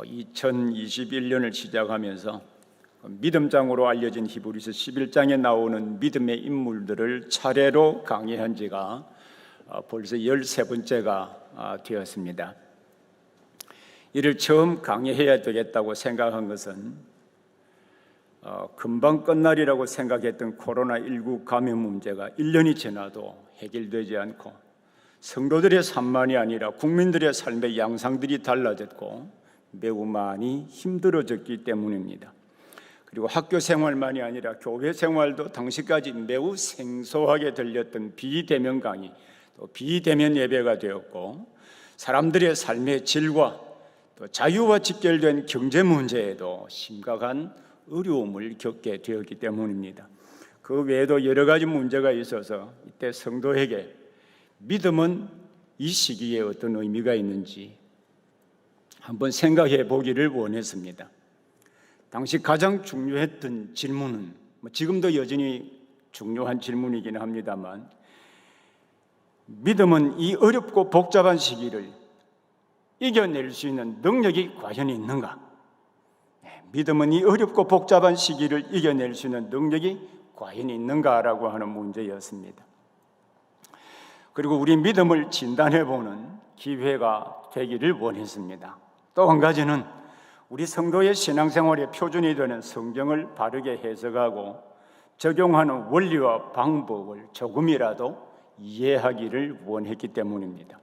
2021년을 시작하면서 믿음장으로 알려진 히브리서 11장에 나오는 믿음의 인물들을 차례로 강의한 지가 벌써 13번째가 되었습니다. 이를 처음 강의해야 되겠다고 생각한 것은 금방 끝날이라고 생각했던 코로나19 감염 문제가 1년이 지나도 해결되지 않고 성도들의 삶만이 아니라 국민들의 삶의 양상들이 달라졌고 매우 많이 힘들어졌기 때문입니다. 그리고 학교 생활만이 아니라 교회 생활도 당시까지 매우 생소하게 들렸던 비대면 강의, 또 비대면 예배가 되었고, 사람들의 삶의 질과 또 자유와 직결된 경제 문제에도 심각한 어려움을 겪게 되었기 때문입니다. 그 외에도 여러 가지 문제가 있어서 이때 성도에게 믿음은 이 시기에 어떤 의미가 있는지 한번 생각해 보기를 원했습니다. 당시 가장 중요했던 질문은 지금도 여전히 중요한 질문이긴 합니다만, 믿음은 이 어렵고 복잡한 시기를 이겨낼 수 있는 능력이 과연 있는가? 믿음은 이 어렵고 복잡한 시기를 이겨낼 수 있는 능력이 과연 있는가라고 하는 문제였습니다. 그리고 우리 믿음을 진단해보는 기회가 되기를 원했습니다. 또 한 가지는 우리 성도의 신앙생활의 표준이 되는 성경을 바르게 해석하고 적용하는 원리와 방법을 조금이라도 이해하기를 원했기 때문입니다.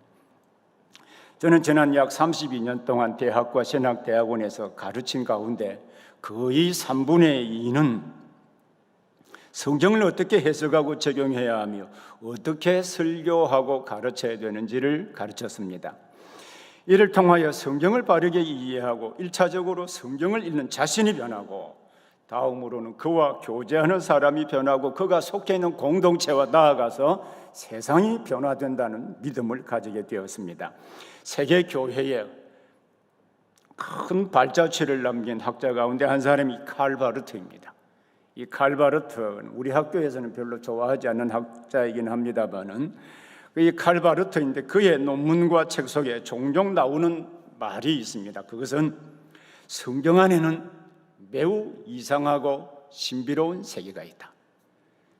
저는 지난 약 32년 동안 대학과 신학대학원에서 가르친 가운데 거의 3분의 2는 성경을 어떻게 해석하고 적용해야 하며 어떻게 설교하고 가르쳐야 되는지를 가르쳤습니다. 이를 통하여 성경을 바르게 이해하고 1차적으로 성경을 읽는 자신이 변하고, 다음으로는 그와 교제하는 사람이 변하고 그가 속해 있는 공동체와 나아가서 세상이 변화된다는 믿음을 가지게 되었습니다. 세계 교회에 큰 발자취를 남긴 학자 가운데 한 사람이 칼 바르트입니다. 이 칼 바르트는 우리 학교에서는 별로 좋아하지 않는 학자이긴 합니다만은, 이 칼 바르트인데 그의 논문과 책 속에 종종 나오는 말이 있습니다. 그것은 성경 안에는 매우 이상하고 신비로운 세계가 있다.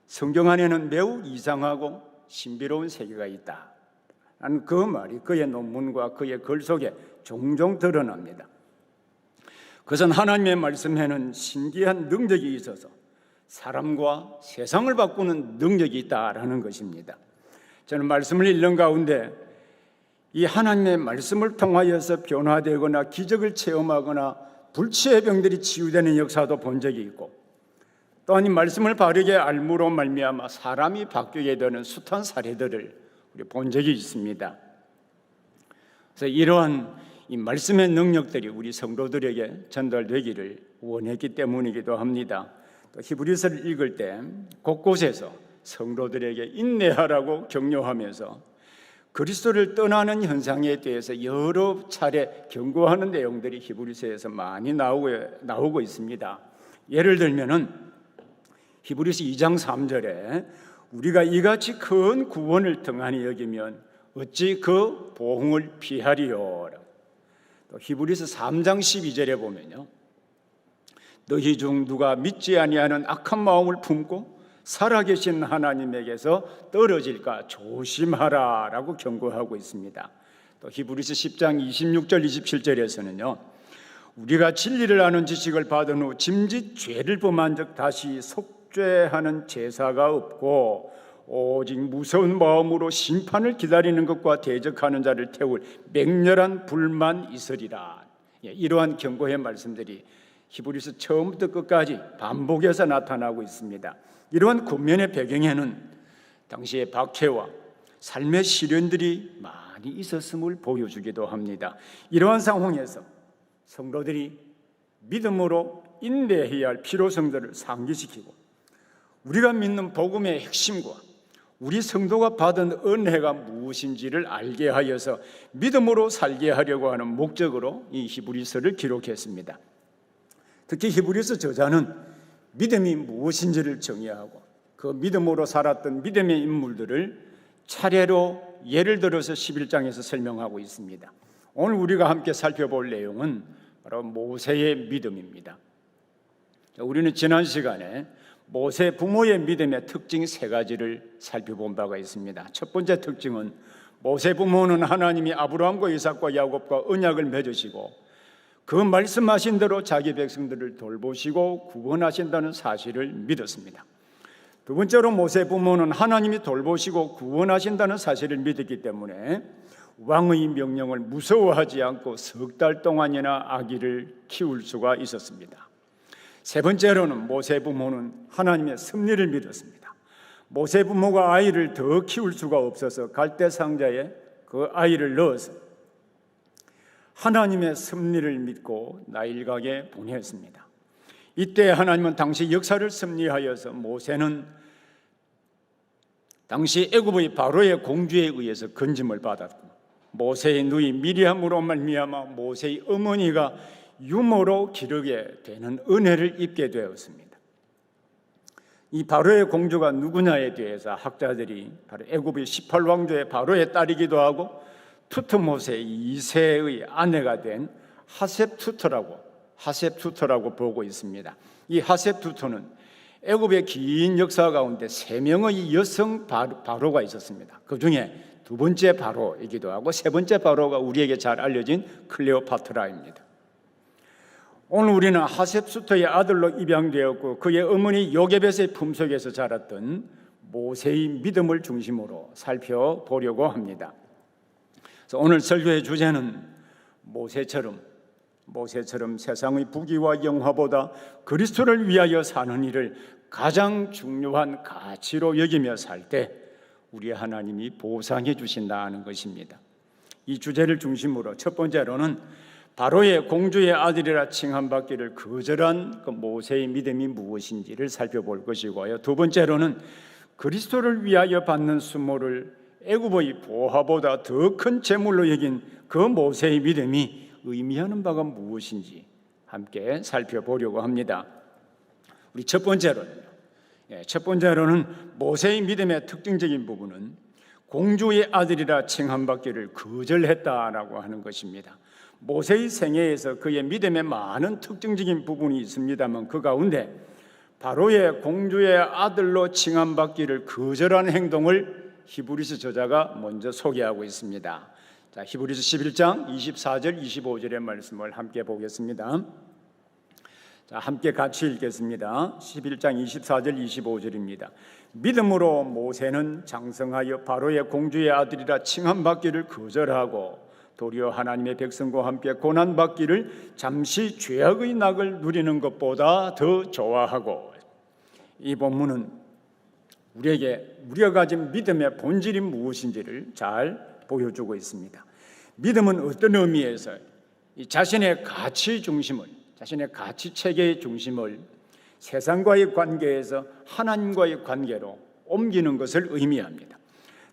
성경 안에는 매우 이상하고 신비로운 세계가 있다. 라는 그 말이 그의 논문과 그의 글 속에 종종 드러납니다. 그것은 하나님의 말씀에는 신기한 능력이 있어서 사람과 세상을 바꾸는 능력이 있다라는 것입니다. 저는 말씀을 읽는 가운데 이 하나님의 말씀을 통하여서 변화되거나 기적을 체험하거나 불치의 병들이 치유되는 역사도 본 적이 있고, 또한 이 말씀을 바르게 알므로 말미암아 사람이 바뀌게 되는 숱한 사례들을 우리 본 적이 있습니다. 그래서 이러한 이 말씀의 능력들이 우리 성도들에게 전달되기를 원했기 때문이기도 합니다. 또 히브리서를 읽을 때 곳곳에서 성도들에게 인내하라고 격려하면서 그리스도를 떠나는 현상에 대해서 여러 차례 경고하는 내용들이 히브리서에서 많이 나오고 있습니다. 예를 들면은 히브리서 2장 3절에 우리가 이같이 큰 구원을 등한히 여기면 어찌 그 보응을 피하리요. 또 히브리서 3장 12절에 보면요, 너희 중 누가 믿지 아니하는 악한 마음을 품고 살아계신 하나님에게서 떨어질까 조심하라 라고 경고하고 있습니다. 또 히브리서 10장 26절 27절에서는요, 우리가 진리를 아는 지식을 받은 후 짐짓 죄를 범한 적 다시 속죄하는 제사가 없고 오직 무서운 마음으로 심판을 기다리는 것과 대적하는 자를 태울 맹렬한 불만 있으리라. 이러한 경고의 말씀들이 히브리서 처음부터 끝까지 반복해서 나타나고 있습니다. 이러한 국면의 배경에는 당시의 박해와 삶의 시련들이 많이 있었음을 보여주기도 합니다. 이러한 상황에서 성도들이 믿음으로 인내해야 할 필요성들을 상기시키고, 우리가 믿는 복음의 핵심과 우리 성도가 받은 은혜가 무엇인지를 알게 하여서 믿음으로 살게 하려고 하는 목적으로 이 히브리서를 기록했습니다. 특히 히브리서 저자는 믿음이 무엇인지를 정의하고 그 믿음으로 살았던 믿음의 인물들을 차례로 예를 들어서 11장에서 설명하고 있습니다. 오늘 우리가 함께 살펴볼 내용은 바로 바로 모세의 믿음입니다. 우리는 지난 시간에 모세 부모의 믿음의 특징 세 가지를 살펴본 바가 있습니다. 첫 번째 특징은 모세 부모는 하나님이 아브라함과 이삭과 야곱과 언약을 맺으시고 그 말씀하신 대로 자기 백성들을 돌보시고 구원하신다는 사실을 믿었습니다. 두 번째로 모세 부모는 하나님이 돌보시고 구원하신다는 사실을 믿었기 때문에 왕의 명령을 무서워하지 않고 석 달 동안이나 아기를 키울 수가 있었습니다. 세 번째로는 모세 부모는 하나님의 섭리를 믿었습니다. 모세 부모가 아이를 더 키울 수가 없어서 갈대 상자에 그 아이를 넣어서 하나님의 섭리를 믿고 나일각에 보냈습니다. 이때 하나님은 당시 역사를 섭리하여서 모세는 당시 애굽의 바로의 공주에 의해서 건짐을 받았고 모세의 누이 미리암으로 말미암아 모세의 어머니가 유모로 기르게 되는 은혜를 입게 되었습니다. 이 바로의 공주가 누구냐에 대해서 학자들이 바로 애굽의 18왕조의 바로의 딸이기도 하고 투트모세 2세의 아내가 된 하셉투터라고 보고 있습니다. 이 하셉투터는 애굽의 긴 역사 가운데 3명의 여성 바로가 있었습니다. 그 중에 두 번째 바로이기도 하고 세 번째 바로가 우리에게 잘 알려진 클레오파트라입니다. 오늘 우리는 하셉수터의 아들로 입양되었고 그의 어머니 요게벳의 품속에서 자랐던 모세의 믿음을 중심으로 살펴보려고 합니다. 그래서 오늘 설교의 주제는 모세처럼 세상의 부귀와 영화보다 그리스도를 위하여 사는 일을 가장 중요한 가치로 여기며 살 때 우리 하나님이 보상해 주신다는 것입니다. 이 주제를 중심으로 첫 번째로는 바로의 공주의 아들이라 칭함받기를 거절한 그 모세의 믿음이 무엇인지를 살펴볼 것이고요. 두 번째로는 그리스도를 위하여 받는 수모를 애굽의 보화보다 더 큰 재물로 여긴 그 모세의 믿음이 의미하는 바가 무엇인지 함께 살펴보려고 합니다. 우리 첫 번째로는 모세의 믿음의 특징적인 부분은 공주의 아들이라 칭함받기를 거절했다라고 하는 것입니다. 모세의 생애에서 그의 믿음에 많은 특징적인 부분이 있습니다만 그 가운데 바로의 공주의 아들로 칭함받기를 거절한 행동을 히브리서 저자가 먼저 소개하고 있습니다. 자, 히브리서 11장 24절 25절의 말씀을 함께 보겠습니다. 자, 함께 같이 읽겠습니다. 11장 24절 25절입니다. 믿음으로 모세는 장성하여 바로의 공주의 아들이라 칭함받기를 거절하고 도리어 하나님의 백성과 함께 고난받기를 잠시 죄악의 낙을 누리는 것보다 더 좋아하고, 이 본문은 우리가 가진 믿음의 본질이 무엇인지를 잘 보여주고 있습니다. 믿음은 어떤 의미에서 자신의 가치 체계의 중심을 세상과의 관계에서 하나님과의 관계로 옮기는 것을 의미합니다.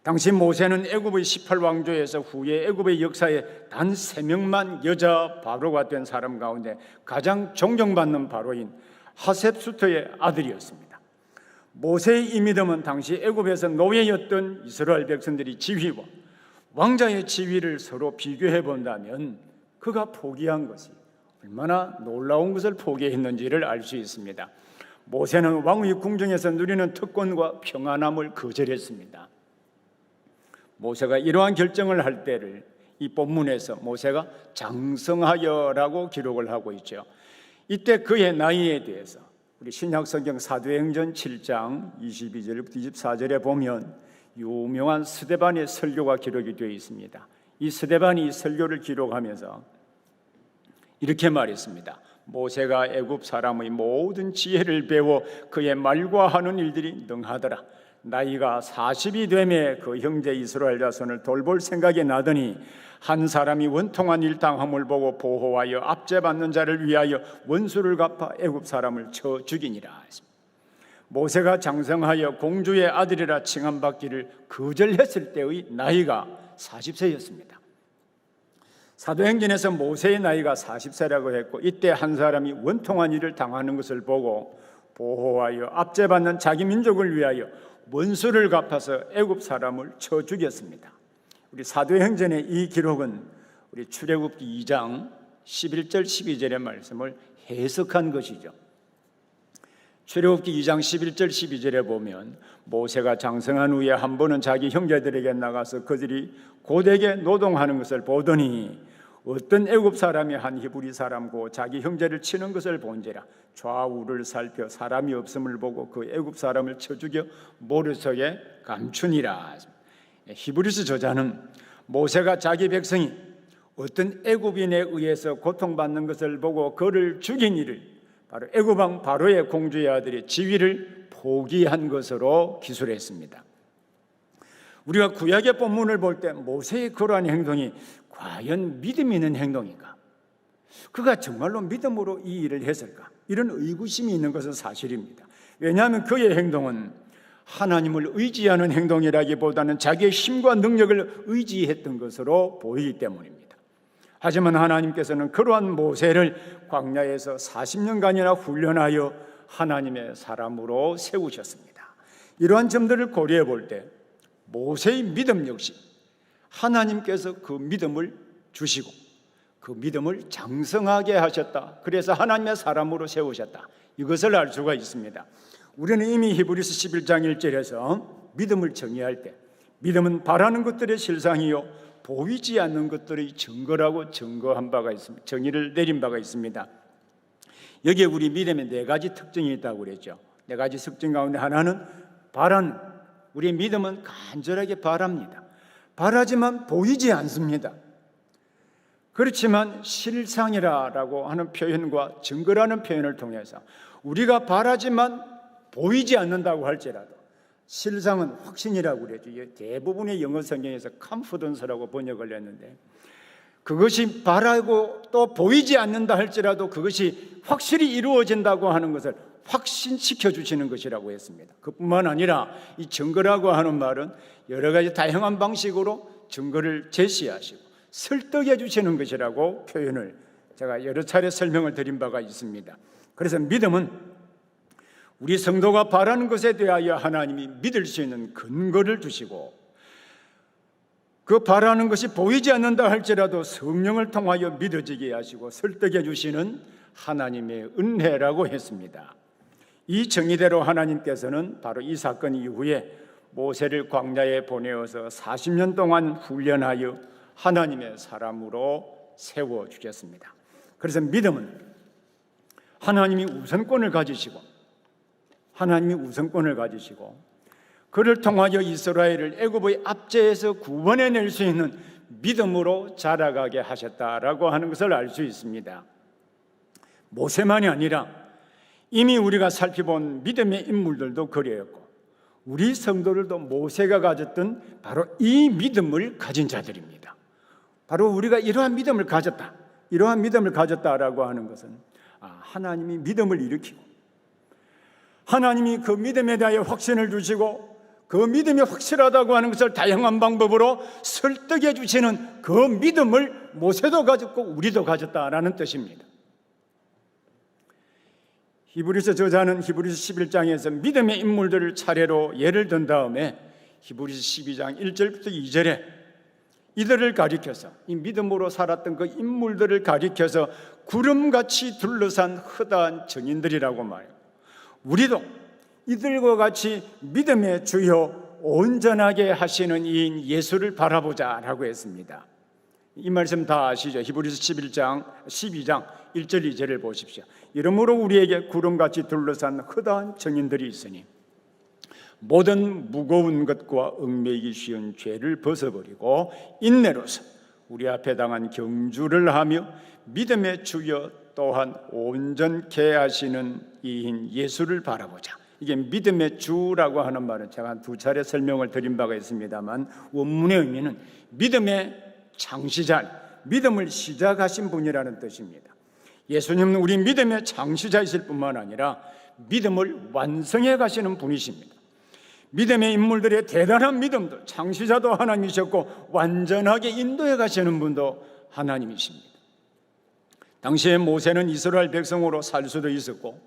당시 모세는 애굽의 18왕조에서 후에 애굽의 역사에 단 3명만 여자 바로가 된 사람 가운데 가장 존경받는 바로인 하셉수터의 아들이었습니다. 모세의 이 믿음은 당시 애굽에서 노예였던 이스라엘 백성들이 지위와 왕자의 지위를 서로 비교해 본다면 그가 포기한 것이 얼마나 놀라운 것을 포기했는지를 알 수 있습니다. 모세는 왕의 궁정에서 누리는 특권과 평안함을 거절했습니다. 모세가 이러한 결정을 할 때를 이 본문에서 모세가 장성하여라고 기록을 하고 있죠. 이때 그의 나이에 대해서 우리 신약성경 사도행전 7장 22절부터 24절에 보면 유명한 스데반의 설교가 기록이 되어 있습니다. 이 스데반이 설교를 기록하면서 이렇게 말했습니다. 모세가 애굽 사람의 모든 지혜를 배워 그의 말과 하는 일들이 능하더라. 나이가 40이 되매 그 형제 이스라엘 자손을 돌볼 생각이 나더니 한 사람이 원통한 일 당함을 보고 보호하여 압제받는 자를 위하여 원수를 갚아 애굽 사람을 쳐 죽이니라. 모세가 장성하여 공주의 아들이라 칭함받기를 거절했을 때의 나이가 40세였습니다. 사도행전에서 모세의 나이가 40세라고 했고 이때 한 사람이 원통한 일을 당하는 것을 보고 보호하여 압제받는 자기 민족을 위하여 원수를 갚아서 애굽 사람을 쳐 죽였습니다. 우리 사도행전의 이 기록은 우리 출애굽기 2장 11절 12절의 말씀을 해석한 것이죠. 출애굽기 2장 11절 12절에 보면 모세가 장성한 후에 한 번은 자기 형제들에게 나가서 그들이 고되게 노동하는 것을 보더니 어떤 애굽 사람이 한 히브리 사람고 자기 형제를 치는 것을 본지라 좌우를 살펴 사람이 없음을 보고 그 애굽 사람을 쳐 죽여 모래 속에 감추니라. 히브리서 저자는 모세가 자기 백성이 어떤 애굽인에 의해서 고통받는 것을 보고 그를 죽인 일을 바로 애굽 왕 바로의 공주의 아들의 지위를 포기한 것으로 기술했습니다. 우리가 구약의 본문을 볼 때 모세의 그러한 행동이 과연 믿음 있는 행동인가? 그가 정말로 믿음으로 이 일을 했을까? 이런 의구심이 있는 것은 사실입니다. 왜냐하면 그의 행동은 하나님을 의지하는 행동이라기보다는 자기의 힘과 능력을 의지했던 것으로 보이기 때문입니다. 하지만 하나님께서는 그러한 모세를 광야에서 40년간이나 훈련하여 하나님의 사람으로 세우셨습니다. 이러한 점들을 고려해 볼 때 모세의 믿음 역시 하나님께서 그 믿음을 주시고 그 믿음을 장성하게 하셨다. 그래서 하나님의 사람으로 세우셨다. 이것을 알 수가 있습니다. 우리는 이미 히브리서 11장 1절에서 믿음을 정의할 때 믿음은 바라는 것들의 실상이요 보이지 않는 것들의 증거라고 증거한 바가 있습니다. 정의를 내린 바가 있습니다. 여기에 우리 믿음에 네 가지 특징이 있다고 그랬죠. 네 가지 특징 가운데 하나는 바라는, 우리 믿음은 간절하게 바랍니다. 바라지만 보이지 않습니다. 그렇지만 실상이라고 하는 표현과 증거라는 표현을 통해서 우리가 바라지만 보이지 않는다고 할지라도 실상은 확신이라고 그랬죠. 대부분의 영어 성경에서 컨피던스라고 번역을 했는데 그것이 바라고 또 보이지 않는다 할지라도 그것이 확실히 이루어진다고 하는 것을 확신시켜 주시는 것이라고 했습니다. 그뿐만 아니라 이 증거라고 하는 말은 여러 가지 다양한 방식으로 증거를 제시하시고 설득해 주시는 것이라고 표현을 제가 여러 차례 설명을 드린 바가 있습니다. 그래서 믿음은 우리 성도가 바라는 것에 대하여 하나님이 믿을 수 있는 근거를 주시고 그 바라는 것이 보이지 않는다 할지라도 성령을 통하여 믿어지게 하시고 설득해 주시는 하나님의 은혜라고 했습니다. 이 정의대로 하나님께서는 바로 이 사건 이후에 모세를 광야에 보내어서 40년 동안 훈련하여 하나님의 사람으로 세워주셨습니다. 그래서 믿음은 하나님이 우선권을 가지시고 그를 통하여 이스라엘을 애굽의 압제에서 구원해낼 수 있는 믿음으로 자라가게 하셨다라고 하는 것을 알 수 있습니다. 모세만이 아니라 이미 우리가 살펴본 믿음의 인물들도 그랬고 우리 성도들도 모세가 가졌던 바로 이 믿음을 가진 자들입니다. 바로 우리가 이러한 믿음을 가졌다라고 하는 것은 하나님이 믿음을 일으키고 하나님이 그 믿음에 대하여 확신을 주시고 그 믿음이 확실하다고 하는 것을 다양한 방법으로 설득해 주시는 그 믿음을 모세도 가졌고 우리도 가졌다라는 뜻입니다. 히브리서 저자는 히브리서 11장에서 믿음의 인물들을 차례로 예를 든 다음에 히브리서 12장 1절부터 2절에 이들을 가리켜서 이 믿음으로 살았던 그 인물들을 가리켜서 구름같이 둘러싼 허다한 증인들이라고 말해요. 우리도 이들과 같이 믿음의 주요 온전하게 하시는 이인 예수를 바라보자라고 했습니다. 이 말씀 다 아시죠? 히브리서 12장 1절 2절을 보십시오. 이러므로 우리에게 구름같이 둘러싼 허다한 증인들이 있으니 모든 무거운 것과 얽매이기 쉬운 죄를 벗어버리고 인내로서 우리 앞에 당한 경주를 하며 믿음의 주여 또한 온전케 하시는 이인 예수를 바라보자. 이게 믿음의 주라고 하는 말은 제가 한 두 차례 설명을 드린 바가 있습니다만 원문의 의미는 믿음의 창시자, 믿음을 시작하신 분이라는 뜻입니다. 예수님은 우리 믿음의 창시자이실 뿐만 아니라 믿음을 완성해 가시는 분이십니다. 믿음의 인물들의 대단한 믿음도 창시자도 하나님이셨고 완전하게 인도해 가시는 분도 하나님이십니다. 당시에 모세는 이스라엘 백성으로 살 수도 있었고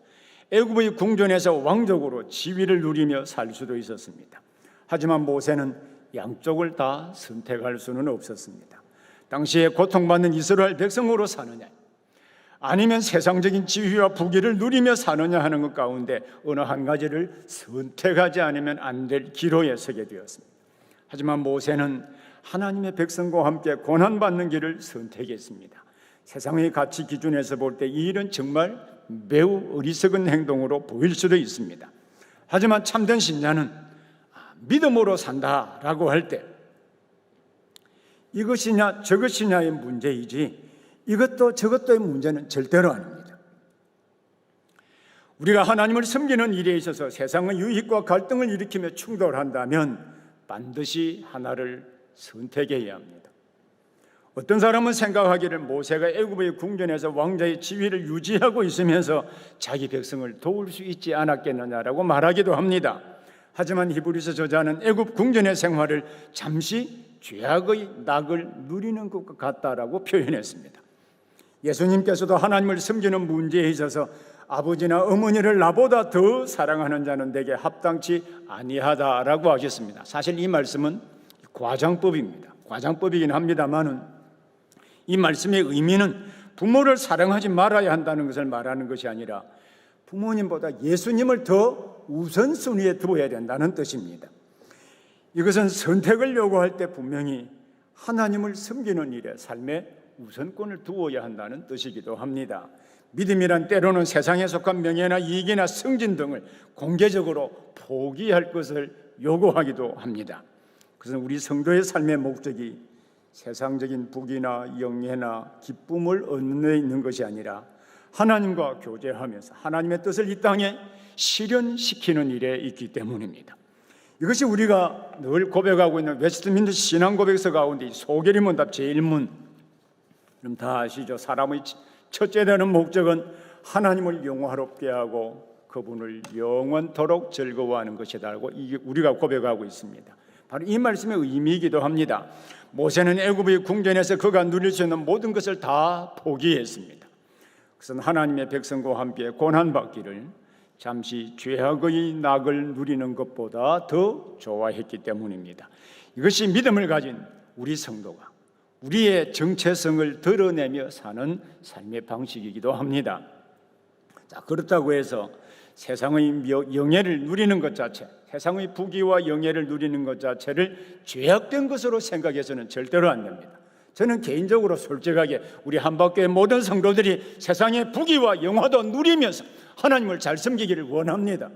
애굽의 궁전에서 왕족으로 지위를 누리며 살 수도 있었습니다. 하지만 모세는 양쪽을 다 선택할 수는 없었습니다. 당시에 고통받는 이스라엘 백성으로 사느냐 아니면 세상적인 지위와 부귀를 누리며 사느냐 하는 것 가운데 어느 한 가지를 선택하지 않으면 안 될 기로에 서게 되었습니다. 하지만 모세는 하나님의 백성과 함께 고난받는 길을 선택했습니다. 세상의 가치 기준에서 볼 때 이 일은 정말 매우 어리석은 행동으로 보일 수도 있습니다. 하지만 참된 신자는 믿음으로 산다라고 할 때 이것이냐 저것이냐의 문제이지 이것도 저것도의 문제는 절대로 아닙니다. 우리가 하나님을 섬기는 일에 있어서 세상의 유익과 갈등을 일으키며 충돌한다면 반드시 하나를 선택해야 합니다. 어떤 사람은 생각하기를 모세가 애굽의 궁전에서 왕자의 지위를 유지하고 있으면서 자기 백성을 도울 수 있지 않았겠느냐라고 말하기도 합니다. 하지만 히브리서 저자는 애굽 궁전의 생활을 잠시 죄악의 낙을 누리는 것 같다라고 표현했습니다. 예수님께서도 하나님을 섬기는 문제에 있어서 아버지나 어머니를 나보다 더 사랑하는 자는 내게 합당치 아니하다라고 하셨습니다. 사실 이 말씀은 과장법입니다. 과장법이긴 합니다만은 이 말씀의 의미는 부모를 사랑하지 말아야 한다는 것을 말하는 것이 아니라 부모님보다 예수님을 더 우선순위에 두어야 된다는 뜻입니다. 이것은 선택을 요구할 때 분명히 하나님을 섬기는 일에 삶의 우선권을 두어야 한다는 뜻이기도 합니다. 믿음이란 때로는 세상에 속한 명예나 이익이나 승진 등을 공개적으로 포기할 것을 요구하기도 합니다. 그것은 우리 성도의 삶의 목적이 세상적인 부귀나 영예나 기쁨을 얻는 데 있는 것이 아니라 하나님과 교제하면서 하나님의 뜻을 이 땅에 실현시키는 일에 있기 때문입니다. 이것이 우리가 늘 고백하고 있는 웨스트민스터 신앙 고백서 가운데 소결의문답 제1문, 그럼 다 아시죠? 사람의 첫째 되는 목적은 하나님을 영화롭게 하고 그분을 영원토록 즐거워하는 것이다라고 우리가 고백하고 있습니다. 바로 이 말씀의 의미이기도 합니다. 모세는 애굽의 궁전에서 그가 누릴 수 있는 모든 것을 다 포기했습니다. 그것은 하나님의 백성과 함께 고난받기를 잠시 죄악의 낙을 누리는 것보다 더 좋아했기 때문입니다. 이것이 믿음을 가진 우리 성도가 우리의 정체성을 드러내며 사는 삶의 방식이기도 합니다. 자, 그렇다고 해서 세상의 영예를 누리는 것 자체, 세상의 부귀와 영예를 누리는 것 자체를 죄악된 것으로 생각해서는 절대로 안 됩니다. 저는 개인적으로 솔직하게 우리 한박교회 모든 성도들이 세상의 부귀와 영화도 누리면서 하나님을 잘 섬기기를 원합니다.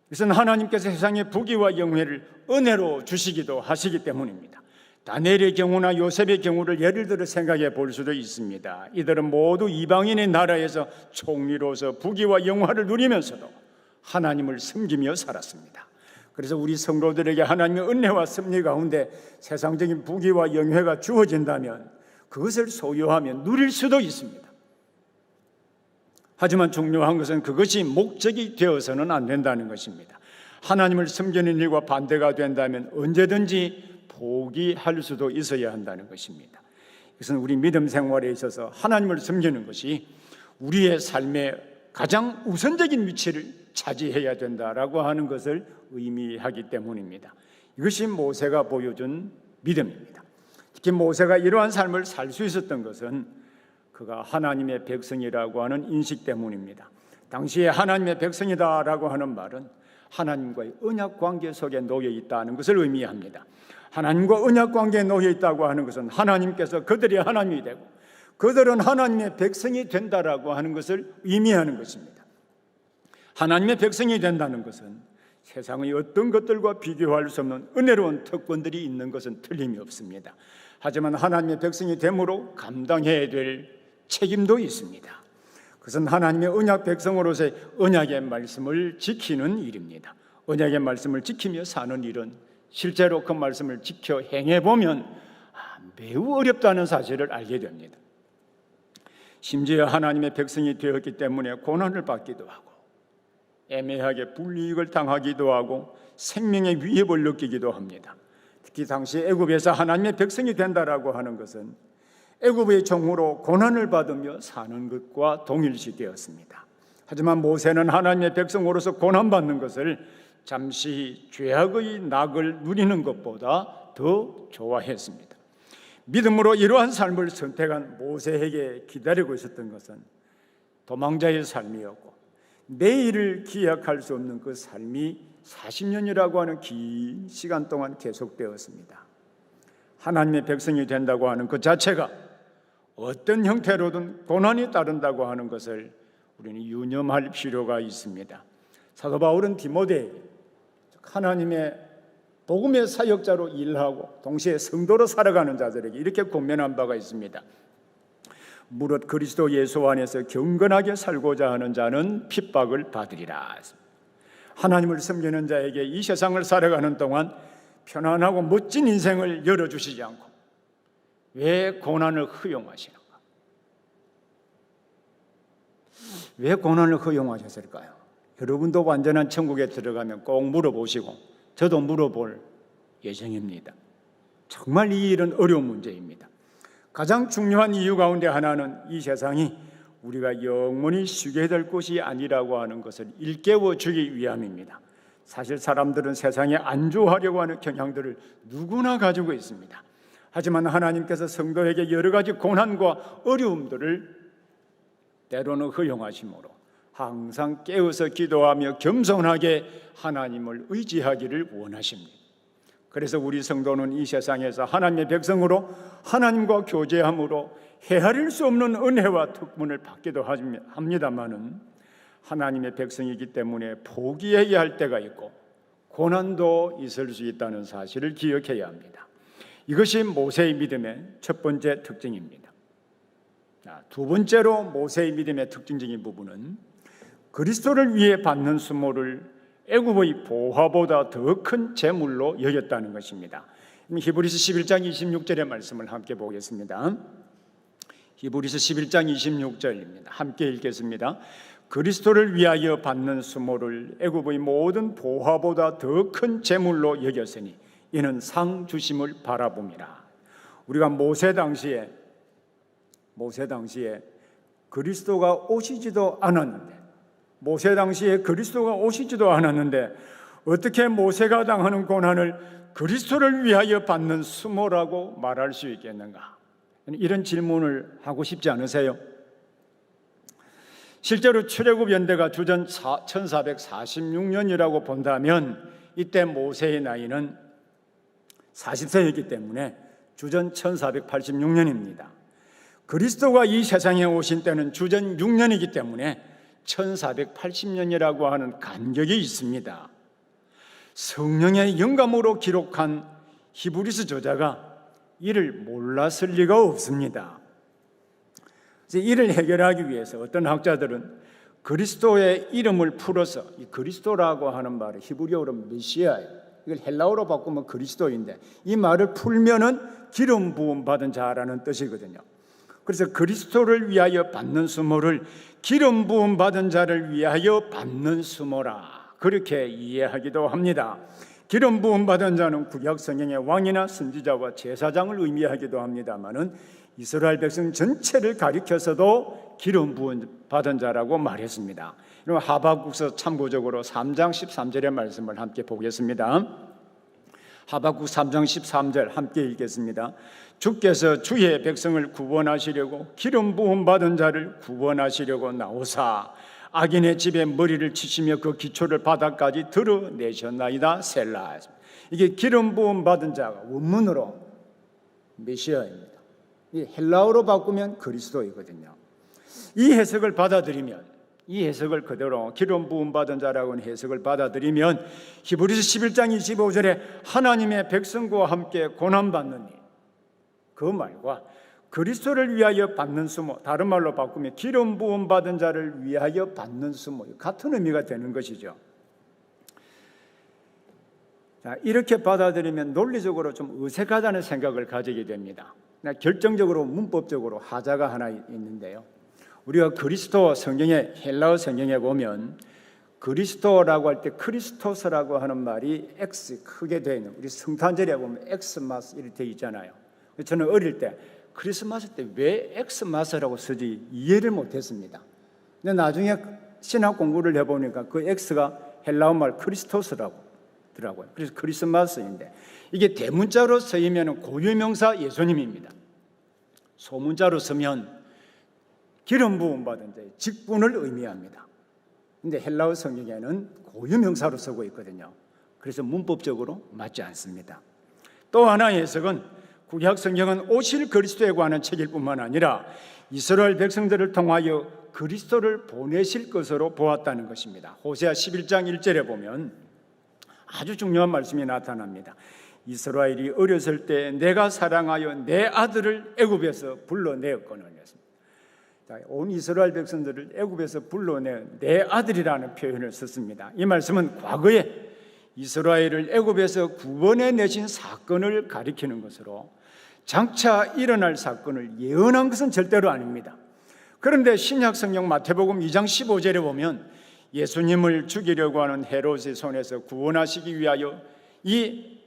이것은 하나님께서 세상의 부귀와 영예를 은혜로 주시기도 하시기 때문입니다. 다니엘의 경우나 요셉의 경우를 예를 들어 생각해 볼 수도 있습니다. 이들은 모두 이방인의 나라에서 총리로서 부귀와 영화를 누리면서도 하나님을 섬기며 살았습니다. 그래서 우리 성도들에게 하나님의 은혜와 섭리 가운데 세상적인 부귀와 영예가 주어진다면 그것을 소유하며 누릴 수도 있습니다. 하지만 중요한 것은 그것이 목적이 되어서는 안 된다는 것입니다. 하나님을 섬기는 일과 반대가 된다면 언제든지 포기할 수도 있어야 한다는 것입니다. 이것은 우리 믿음 생활에 있어서 하나님을 섬기는 것이 우리의 삶의 가장 우선적인 위치를 차지해야 된다라고 하는 것을 의미하기 때문입니다. 이것이 모세가 보여준 믿음입니다. 특히 모세가 이러한 삶을 살 수 있었던 것은 그가 하나님의 백성이라고 하는 인식 때문입니다. 당시에 하나님의 백성이다라고 하는 말은 하나님과의 언약 관계 속에 놓여 있다는 것을 의미합니다. 하나님과 언약 관계에 놓여 있다고 하는 것은 하나님께서 그들이 하나님이 되고 그들은 하나님의 백성이 된다라고 하는 것을 의미하는 것입니다. 하나님의 백성이 된다는 것은 세상의 어떤 것들과 비교할 수 없는 은혜로운 특권들이 있는 것은 틀림이 없습니다. 하지만 하나님의 백성이 됨으로 감당해야 될 책임도 있습니다. 그것은 하나님의 언약 백성으로서의 언약의 말씀을 지키는 일입니다. 언약의 말씀을 지키며 사는 일은 실제로 그 말씀을 지켜 행해보면 매우 어렵다는 사실을 알게 됩니다. 심지어 하나님의 백성이 되었기 때문에 고난을 받기도 하고 애매하게 불이익을 당하기도 하고 생명의 위협을 느끼기도 합니다. 특히 당시 애굽에서 하나님의 백성이 된다라고 하는 것은 애굽의 종으로 고난을 받으며 사는 것과 동일시 되었습니다. 하지만 모세는 하나님의 백성으로서 고난받는 것을 잠시 죄악의 낙을 누리는 것보다 더 좋아했습니다. 믿음으로 이러한 삶을 선택한 모세에게 기다리고 있었던 것은 도망자의 삶이었고, 내일을 기약할 수 없는 그 삶이 40년이라고 하는 긴 시간 동안 계속되었습니다. 하나님의 백성이 된다고 하는 그 자체가 어떤 형태로든 고난이 따른다고 하는 것을 우리는 유념할 필요가 있습니다. 사도 바울은 디모데, 하나님의 복음의 사역자로 일하고 동시에 성도로 살아가는 자들에게 이렇게 권면한 바가 있습니다. 무릇 그리스도 예수 안에서 경건하게 살고자 하는 자는 핍박을 받으리라. 하나님을 섬기는 자에게 이 세상을 살아가는 동안 편안하고 멋진 인생을 열어주시지 않고 왜 고난을 허용하시는가? 왜 고난을 허용하셨을까요? 여러분도 완전한 천국에 들어가면 꼭 물어보시고 저도 물어볼 예정입니다. 정말 이 일은 어려운 문제입니다. 가장 중요한 이유 가운데 하나는 이 세상이 우리가 영원히 쉬게 될 곳이 아니라고 하는 것을 일깨워 주기 위함입니다. 사실 사람들은 세상에 안주하려고 하는 경향들을 누구나 가지고 있습니다. 하지만 하나님께서 성도에게 여러 가지 고난과 어려움들을 때로는 허용하심으로 항상 깨어서 기도하며 겸손하게 하나님을 의지하기를 원하십니다. 그래서 우리 성도는 이 세상에서 하나님의 백성으로 하나님과 교제함으로 헤아릴 수 없는 은혜와 특권을 받기도 합니다마는 하나님의 백성이기 때문에 포기해야 할 때가 있고 고난도 있을 수 있다는 사실을 기억해야 합니다. 이것이 모세의 믿음의 첫 번째 특징입니다. 두 번째로 모세의 믿음의 특징적인 부분은 그리스도를 위해 받는 수모를 애굽의 보화보다 더 큰 재물로 여겼다는 것입니다. 히브리서 11장 26절의 말씀을 함께 보겠습니다. 히브리서 11장 26절입니다. 함께 읽겠습니다. 그리스도를 위하여 받는 수모를 애굽의 모든 보화보다 더 큰 재물로 여겼으니 이는 상 주심을 바라봄이라. 우리가 모세 당시에 그리스도가 오시지도 않았는데 어떻게 모세가 당하는 고난을 그리스도를 위하여 받는 수모라고 말할 수 있겠는가? 이런 질문을 하고 싶지 않으세요? 실제로 출애굽 연대가 주전 1446년이라고 본다면 이때 모세의 나이는 40세이기 때문에 주전 1486년입니다. 그리스도가 이 세상에 오신 때는 주전 6년이기 때문에 1480년이라고 하는 간격이 있습니다. 성령의 영감으로 기록한 히브리서 저자가 이를 몰랐을 리가 없습니다. 이를 해결하기 위해서 어떤 학자들은 그리스도의 이름을 풀어서 이 그리스도라고 하는 말을 히브리어로 메시아예요. 이걸 헬라어로 바꾸면 그리스도인데 이 말을 풀면은 기름 부음 받은 자라는 뜻이거든요. 그래서 그리스도를 위하여 받는 수모를 기름 부음 받은 자를 위하여 받는 수모라 그렇게 이해하기도 합니다. 기름 부음 받은 자는 구약 성경의 왕이나 선지자와 제사장을 의미하기도 합니다만은 이스라엘 백성 전체를 가리켜서도 기름 부음 받은 자라고 말했습니다. 하박국서 참고적으로 3장 13절의 말씀을 함께 보겠습니다. 하박국 3장 13절 함께 읽겠습니다. 주께서 주의 백성을 구원하시려고 기름 부음 받은 자를 구원하시려고 나오사 악인의 집에 머리를 치시며 그 기초를 바닥까지 드러내셨나이다. 셀라. 이게 기름 부음 받은 자가 원문으로 메시아입니다. 이 헬라어로 바꾸면 그리스도이거든요. 이 해석을 받아들이면, 이 해석을 그대로 기름 부음 받은 자라고 하는 해석을 받아들이면 히브리서 11장 25절에 하나님의 백성과 함께 고난받는 일, 그 말과 그리스도를 위하여 받는 수모, 다른 말로 바꾸면 기름 부음 받은 자를 위하여 받는 수모, 같은 의미가 되는 것이죠. 자, 이렇게 받아들이면 논리적으로 좀 어색하다는 생각을 가지게 됩니다. 결정적으로 문법적으로 하자가 하나 있는데요. 우리가 그리스도 성경에, 헬라어 성경에 보면 그리스도라고 할 때 크리스토스라고 하는 말이 X 크게 되어 있는, 우리 성탄절에 보면 엑스마스 이렇게 되어 있잖아요. 저는 어릴 때 크리스마스 때 왜 엑스마스라고 쓰지 이해를 못했습니다. 근데 나중에 신학 공부를 해보니까 그 X가 헬라어 말 크리스토스라고, 있더라고요. 그래서 크리스마스인데 이게 대문자로 쓰이면 고유명사 예수님입니다. 소문자로 쓰면 기름 부음 받은 자의 직분을 의미합니다. 근데 헬라어 성경에는 고유명사로 쓰고 있거든요. 그래서 문법적으로 맞지 않습니다. 또 하나의 해석은 구약 성경은 오실 그리스도에 관한 책일 뿐만 아니라 이스라엘 백성들을 통하여 그리스도를 보내실 것으로 보았다는 것입니다. 호세아 11장 1절에 보면 아주 중요한 말씀이 나타납니다. 이스라엘이 어렸을 때 내가 사랑하여 내 아들을 애굽에서 불러내었거늘. 온 이스라엘 백성들을 애굽에서 불러낸 내 아들이라는 표현을 썼습니다. 이 말씀은 과거에 이스라엘을 애굽에서 구원해 내신 사건을 가리키는 것으로 장차 일어날 사건을 예언한 것은 절대로 아닙니다. 그런데 신약 성경 마태복음 2장 15절에 보면 예수님을 죽이려고 하는 헤롯의 손에서 구원하시기 위하여 이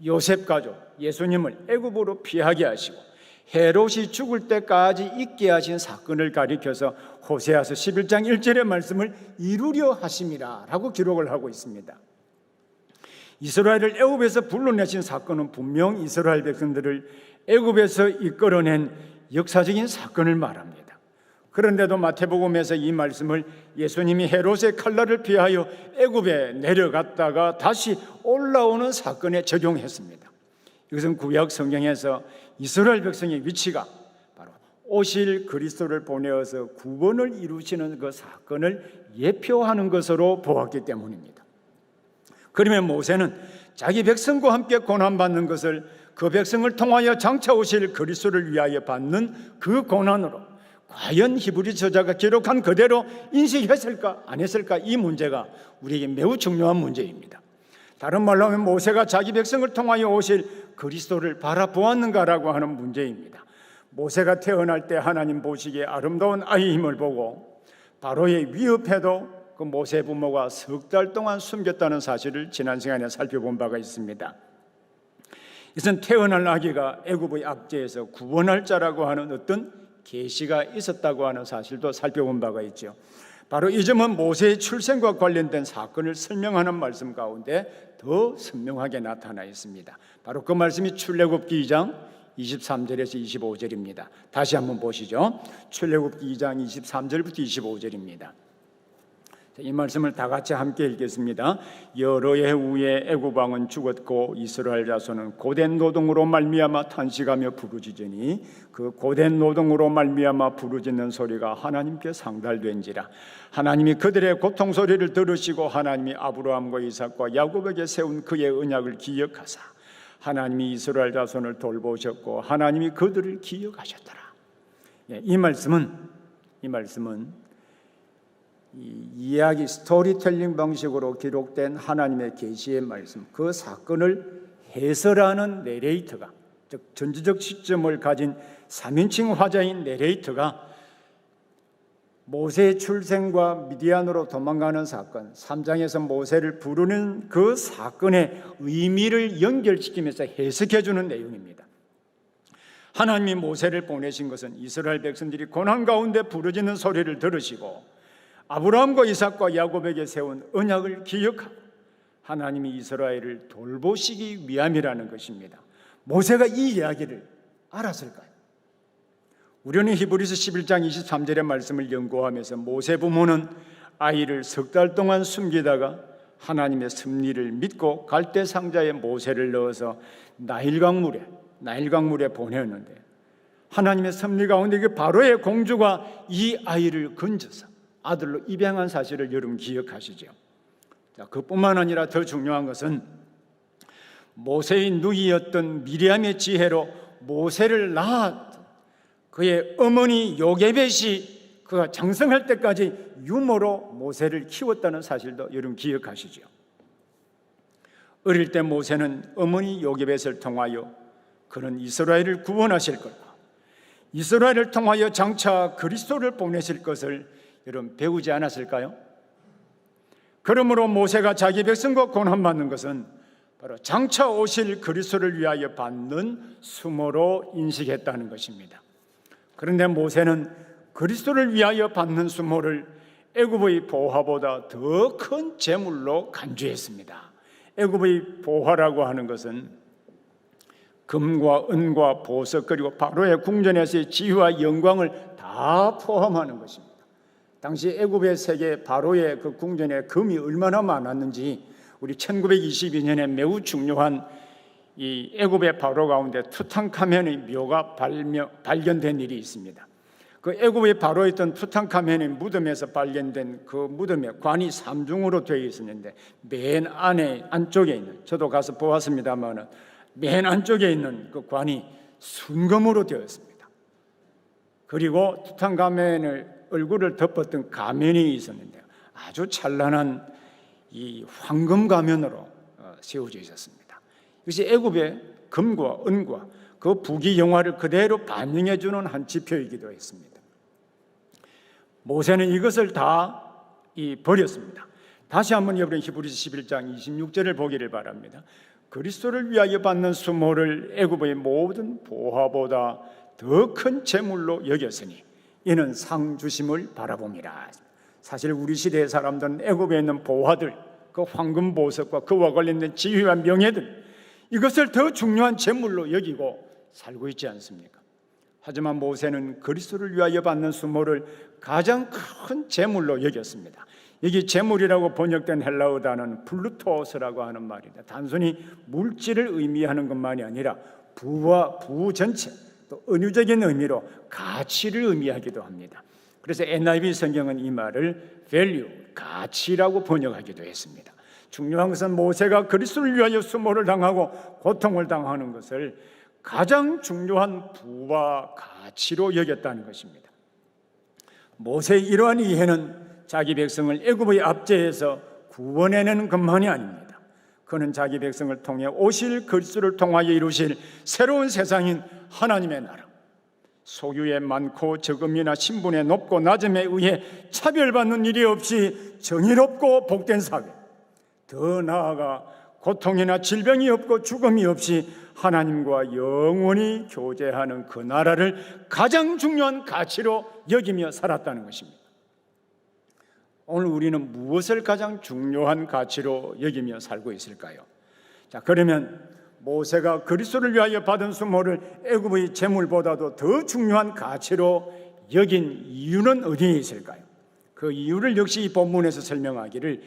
요셉 가족 예수님을 애굽으로 피하게 하시고 헤롯이 죽을 때까지 있게 하신 사건을 가리켜서 호세아서 11장 1절의 말씀을 이루려 하심이라 라고 기록을 하고 있습니다. 이스라엘을 애굽에서 불러내신 사건은 분명 이스라엘 백성들을 애굽에서 이끌어낸 역사적인 사건을 말합니다. 그런데도 마태복음에서 이 말씀을 예수님이 헤롯의 칼날을 피하여 애굽에 내려갔다가 다시 올라오는 사건에 적용했습니다. 이것은 구약 성경에서 이스라엘 백성의 위치가 바로 오실 그리스도를 보내어서 구원을 이루시는 그 사건을 예표하는 것으로 보았기 때문입니다. 그러면 모세는 자기 백성과 함께 고난받는 것을 그 백성을 통하여 장차 오실 그리스도를 위하여 받는 그 고난으로 과연 히브리 저자가 기록한 그대로 인식했을까 안 했을까, 이 문제가 우리에게 매우 중요한 문제입니다. 다른 말로 하면 모세가 자기 백성을 통하여 오실 그리스도를 바라보았는가라고 하는 문제입니다. 모세가 태어날 때 하나님 보시기에 아름다운 아이임을 보고 바로의 위협에도 그 모세 부모가 석 달 동안 숨겼다는 사실을 지난 시간에 살펴본 바가 있습니다. 이것은 태어날 아기가 애굽의 압제에서 구원할 자라고 하는 어떤 계시가 있었다고 하는 사실도 살펴본 바가 있죠. 바로 이 점은 모세의 출생과 관련된 사건을 설명하는 말씀 가운데 더 선명하게 나타나 있습니다. 바로 그 말씀이 출애굽기 2장 23절에서 25절입니다. 다시 한번 보시죠. 출애굽기 2장 23절부터 25절입니다. 이 말씀을 다 같이 함께 읽겠습니다. 여러 해 후에 애굽 왕은 죽었고 이스라엘 자손은 고된 노동으로 말미암아 탄식하며 부르짖으니 그 고된 노동으로 말미암아 부르짖는 소리가 하나님께 상달된지라. 하나님이 그들의 고통 소리를 들으시고 하나님이 아브라함과 이삭과 야곱에게 세운 그의 언약을 기억하사 하나님이 이스라엘 자손을 돌보셨고 하나님이 그들을 기억하셨더라. 이 말씀은 이 이야기 스토리텔링 방식으로 기록된 하나님의 계시의 말씀, 그 사건을 해설하는 내레이터가, 즉 전지적 시점을 가진 3인칭 화자인 내레이터가 모세의 출생과 미디안으로 도망가는 사건, 3장에서 모세를 부르는 그 사건의 의미를 연결시키면서 해석해 주는 내용입니다. 하나님이 모세를 보내신 것은 이스라엘 백성들이 고난 가운데 부르짖는 소리를 들으시고 아브라함과 이삭과 야곱에게 세운 언약을 기억하고 하나님이 이스라엘을 돌보시기 위함이라는 것입니다. 모세가 이 이야기를 알았을까요? 우리는 히브리서 11장 23절의 말씀을 연구하면서 모세 부모는 아이를 석 달 동안 숨기다가 하나님의 섭리를 믿고 갈대 상자에 모세를 넣어서 나일강물에 보내었는데 하나님의 섭리 가운데 그 바로의 공주가 이 아이를 건져서 아들로 입양한 사실을 여러분 기억하시죠? 자, 그뿐만 아니라 더 중요한 것은 모세의 누이였던 미리암의 지혜로 모세를 낳았던 그의 어머니 요게벳이 그가 장성할 때까지 유모로 모세를 키웠다는 사실도 여러분 기억하시죠? 어릴 때 모세는 어머니 요게벳을 통하여 그는 이스라엘을 구원하실 것과 이스라엘을 통하여 장차 그리스도를 보내실 것을 여러분 배우지 않았을까요? 그러므로 모세가 자기 백성과 고난받는 것은 바로 장차 오실 그리스도를 위하여 받는 수모로 인식했다는 것입니다. 그런데 모세는 그리스도를 위하여 받는 수모를 애굽의 보화보다 더 큰 재물로 간주했습니다. 애굽의 보화라고 하는 것은 금과 은과 보석 그리고 바로의 궁전에서의 지위와 영광을 다 포함하는 것입니다. 당시 애굽의 세계 바로의 그 궁전에 금이 얼마나 많았는지 우리 1922년에 매우 중요한 이 애굽의 바로 가운데 투탕카멘의 묘가 발견된 일이 있습니다. 그 애굽의 바로에 있던 투탕카멘의 무덤에서 발견된 그 무덤에 관이 3중으로 되어 있었는데 맨 안쪽에 있는, 저도 가서 보았습니다만 맨 안쪽에 있는 그 관이 순금으로 되어 있습니다. 그리고 투탕카멘의 얼굴을 덮었던 가면이 있었는데 아주 찬란한 이 황금 가면으로 세워져 있었습니다. 이것이 애굽의 금과 은과 그 부귀 영화를 그대로 반영해 주는 한 지표이기도 했습니다. 모세는 이것을 다 버렸습니다. 다시 한번 여러분 히브리서 11장 26절을 보기를 바랍니다. 그리스도를 위하여 받는 수모를 애굽의 모든 보화보다 더 큰 재물로 여겼으니 이는 상 주심을 바라봅니다. 사실 우리 시대의 사람들은 애굽에 있는 보화들, 그 황금 보석과 그와 관련된 지위와 명예들, 이것을 더 중요한 재물로 여기고 살고 있지 않습니까? 하지만 모세는 그리스도를 위하여 받는 수모를 가장 큰 재물로 여겼습니다. 여기 재물이라고 번역된 헬라어 단어는 플루토스라고 하는 말입니다. 단순히 물질을 의미하는 것만이 아니라 부와 부 전체, 또 은유적인 의미로 가치를 의미하기도 합니다. 그래서 NIV 성경은 이 말을 value, 가치라고 번역하기도 했습니다. 중요한 것은 모세가 그리스도를 위하여 수모를 당하고 고통을 당하는 것을 가장 중요한 부와 가치로 여겼다는 것입니다. 모세의 이러한 이해는 자기 백성을 애굽의 압제에서 구원해내는 것만이 아닙니다. 그는 자기 백성을 통해 오실 그리스도를 통하여 이루실 새로운 세상인 하나님의 나라, 소유에 많고 적음이나 신분에 높고 낮음에 의해 차별받는 일이 없이 정의롭고 복된 사회, 더 나아가 고통이나 질병이 없고 죽음이 없이 하나님과 영원히 교제하는 그 나라를 가장 중요한 가치로 여기며 살았다는 것입니다. 오늘 우리는 무엇을 가장 중요한 가치로 여기며 살고 있을까요? 자, 그러면 모세가 그리스도를 위하여 받은 수모를 애굽의 재물보다도 더 중요한 가치로 여긴 이유는 어디에 있을까요? 그 이유를 역시 이 본문에서 설명하기를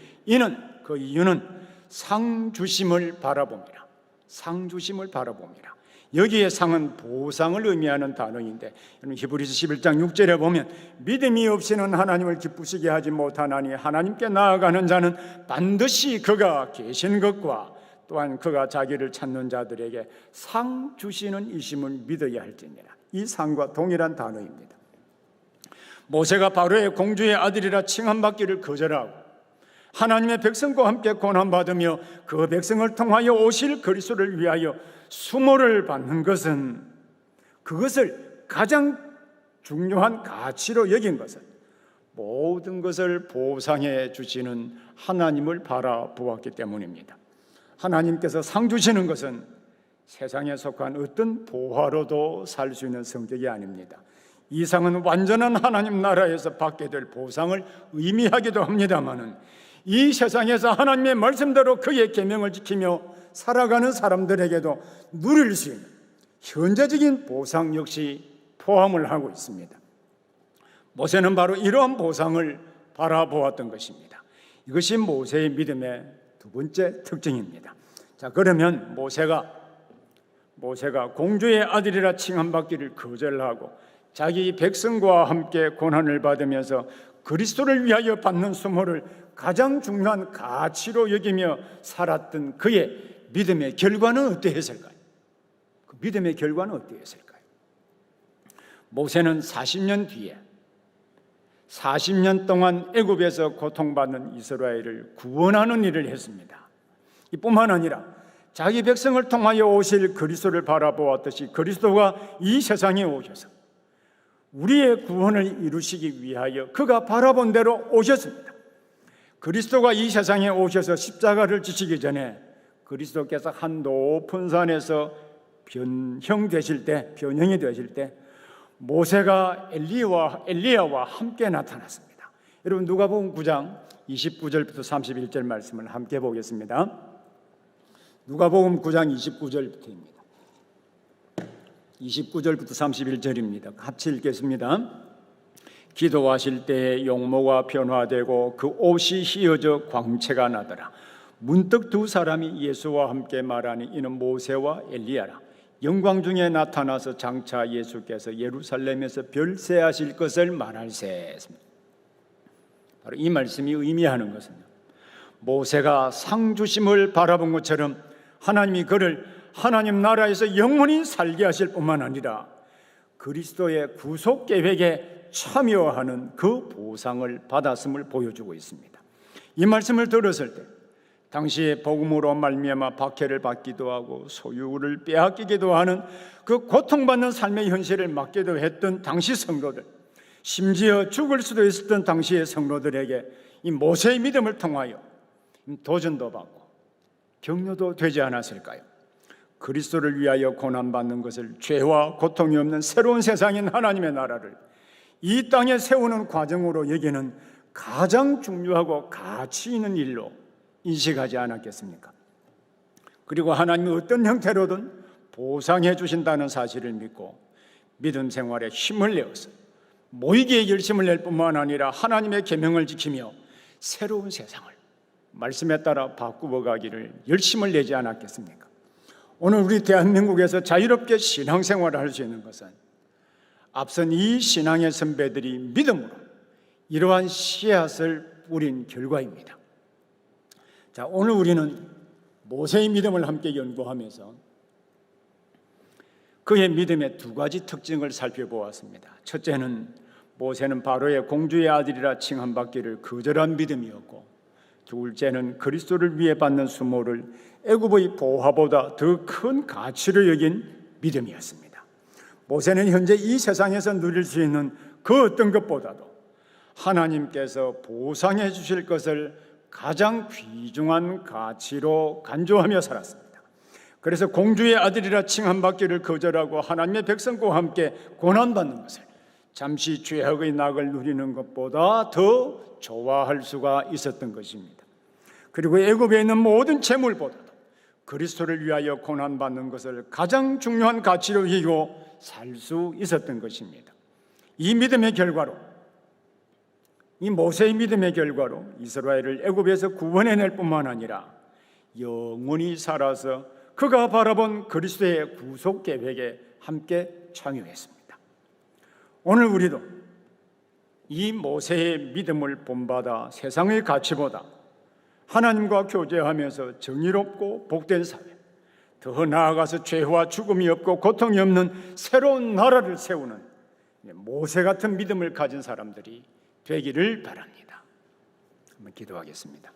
그 이유는 상 주심을 바라봅니다. 상 주심을 바라봅니다. 여기에 상은 보상을 의미하는 단어인데 히브리서 11장 6절에 보면 믿음이 없이는 하나님을 기쁘시게 하지 못하나니 하나님께 나아가는 자는 반드시 그가 계신 것과 또한 그가 자기를 찾는 자들에게 상 주시는 이심을 믿어야 할지니라. 이 상과 동일한 단어입니다. 모세가 바로의 공주의 아들이라 칭함받기를 거절하고 하나님의 백성과 함께 고난받으며 그 백성을 통하여 오실 그리스도를 위하여 수모를 받는 것은, 그것을 가장 중요한 가치로 여긴 것은 모든 것을 보상해 주시는 하나님을 바라보았기 때문입니다. 하나님께서 상 주시는 것은 세상에 속한 어떤 보화로도 살 수 있는 성격이 아닙니다. 이 상은 완전한 하나님 나라에서 받게 될 보상을 의미하기도 합니다마는 이 세상에서 하나님의 말씀대로 그의 계명을 지키며 살아가는 사람들에게도 누릴 수 있는 현재적인 보상 역시 포함을 하고 있습니다. 모세는 바로 이러한 보상을 바라보았던 것입니다. 이것이 모세의 믿음의 두 번째 특징입니다. 자, 그러면 모세가 공주의 아들이라 칭함받기를 거절하고 자기 백성과 함께 고난을 받으면서 그리스도를 위하여 받는 수모를 가장 중요한 가치로 여기며 살았던 그의 믿음의 결과는 어떠했을까요? 그 믿음의 결과는 어떠했을까요? 모세는 40년 뒤에 40년 동안 애굽에서 고통받는 이스라엘을 구원하는 일을 했습니다. 이뿐만 아니라 자기 백성을 통하여 오실 그리스도를 바라보았듯이 그리스도가 이 세상에 오셔서 우리의 구원을 이루시기 위하여 그가 바라본 대로 오셨습니다. 그리스도가 이 세상에 오셔서 십자가를 지시기 전에 그리스도께서 한 높은 산에서 변형이 되실 때 모세가 엘리야와 함께 나타났습니다. 여러분 누가복음 9장 29절부터 31절 말씀을 함께 보겠습니다. 누가복음 9장 29절부터입니다. 29절부터 31절입니다. 같이 읽겠습니다. 기도하실 때에 용모가 변화되고 그 옷이 휘어져 광채가 나더라. 문득 두 사람이 예수와 함께 말하니 이는 모세와 엘리야라. 영광 중에 나타나서 장차 예수께서 예루살렘에서 별세하실 것을 말할세. 바로 이 말씀이 의미하는 것은 모세가 상 주심을 바라본 것처럼 하나님이 그를 하나님 나라에서 영원히 살게 하실 뿐만 아니라 그리스도의 구속 계획에 참여하는 그 보상을 받았음을 보여주고 있습니다. 이 말씀을 들었을 때 당시에 복음으로 말미암아 박해를 받기도 하고 소유를 빼앗기기도 하는 그 고통받는 삶의 현실을 맞기도 했던 당시 성도들, 심지어 죽을 수도 있었던 당시의 성도들에게 이 모세의 믿음을 통하여 도전도 받고 격려도 되지 않았을까요? 그리스도를 위하여 고난받는 것을 죄와 고통이 없는 새로운 세상인 하나님의 나라를 이 땅에 세우는 과정으로 여기는 가장 중요하고 가치 있는 일로 인식하지 않았겠습니까? 그리고 하나님이 어떤 형태로든 보상해 주신다는 사실을 믿고 믿음 생활에 힘을 내어서 모이기에 열심을 낼 뿐만 아니라 하나님의 계명을 지키며 새로운 세상을 말씀에 따라 바꾸어 가기를 열심을 내지 않았겠습니까? 오늘 우리 대한민국에서 자유롭게 신앙생활을 할 수 있는 것은 앞선 이 신앙의 선배들이 믿음으로 이러한 씨앗을 뿌린 결과입니다. 자, 오늘 우리는 모세의 믿음을 함께 연구하면서 그의 믿음의 두 가지 특징을 살펴보았습니다. 첫째는 모세는 바로의 공주의 아들이라 칭함받기를 거절한 믿음이었고, 둘째는 그리스도를 위해 받는 수모를 애굽의 보화보다 더 큰 가치로 여긴 믿음이었습니다. 모세는 현재 이 세상에서 누릴 수 있는 그 어떤 것보다도 하나님께서 보상해 주실 것을 가장 귀중한 가치로 간주하며 살았습니다. 그래서 공주의 아들이라 칭함받기를 거절하고 하나님의 백성과 함께 고난받는 것을 잠시 죄악의 낙을 누리는 것보다 더 좋아할 수가 있었던 것입니다. 그리고 애굽에 있는 모든 재물보다도 그리스도를 위하여 고난받는 것을 가장 중요한 가치로 여기고 살 수 있었던 것입니다. 이 믿음의 결과로, 이 모세의 믿음의 결과로 이스라엘을 애굽에서 구원해낼 뿐만 아니라 영원히 살아서 그가 바라본 그리스도의 구속 계획에 함께 참여했습니다. 오늘 우리도 이 모세의 믿음을 본받아 세상의 가치보다 하나님과 교제하면서 정의롭고 복된 사회, 더 나아가서 죄와 죽음이 없고 고통이 없는 새로운 나라를 세우는 모세 같은 믿음을 가진 사람들이 되기를 바랍니다. 한번 기도하겠습니다.